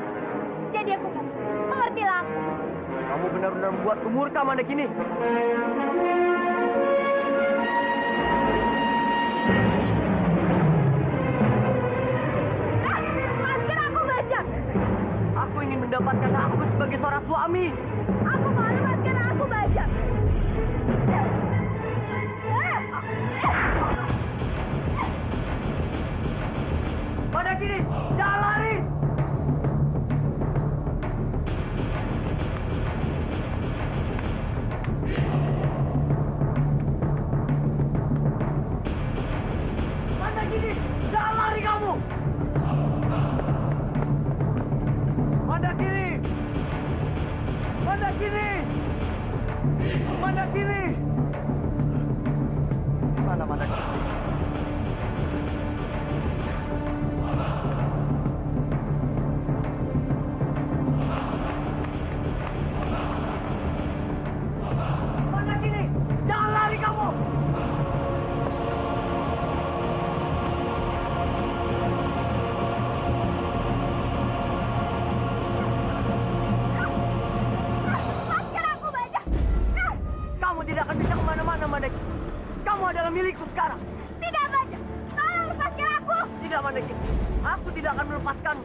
Jadi aku mau. Mengertilah aku. Kamu benar-benar membuatku murka, Mandakini. Lepaskan aku, Bajang. Aku ingin mendapatkan aku sebagai seorang suami. Aku mau lepaskan aku, Bajang. Mandakini, jangan lari! Mandakini, jangan lari kamu! Mandakini! Mandakini! Mandakini! Mana Mandakini? Mandakini, jangan lari kamu! Lepaskan aku, Bajang. Kamu tidak akan bisa kemana-mana, Mandakini. Kamu adalah milikku sekarang. Tidak, Bajang. Tolong lepaskan aku. Tidak, Mandakini. Aku tidak akan melepaskanmu.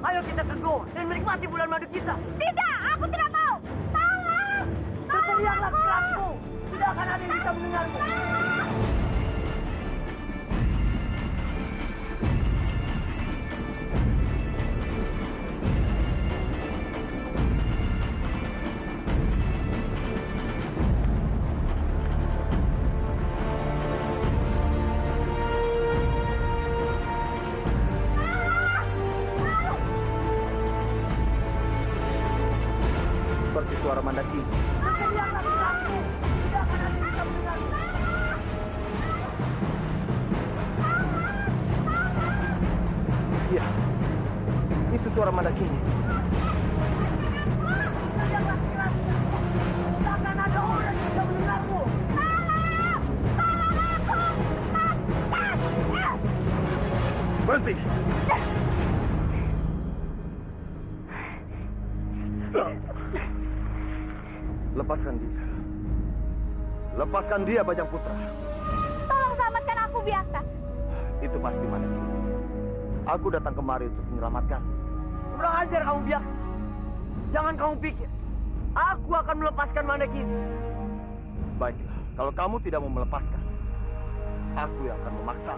Ayo kita ke goa dan menikmati bulan madu kita. Tidak, aku tidak mau. Tolong. Berteriaklah sekerasmu. Tidak akan ada yang bisa mendengarku. Seperti suara Mandaki. Berdiamlah denganku. Tidak akan ada yang bisa mendengarku. Iya, itu suara Mandaki. Berdiamlah kelasnya. Tidak akan ada orang yang bisa mendengarmu. Berhenti. Lepaskan dia. Lepaskan dia, Bajang Putra. Tolong selamatkan aku, Biaka. Itu pasti Mandaki. Aku datang kemari untuk menyelamatkan. Kurang ajar kamu, Biak. Jangan kamu pikir aku akan melepaskan Mandaki ini. Baiklah, kalau kamu tidak mau melepaskan, aku yang akan memaksa.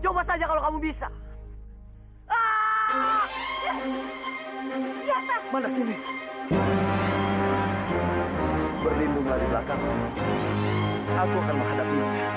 Coba saja kalau kamu bisa. Biaka. Mandaki ini. Berlindunglah di belakang. Aku akan menghadapinya.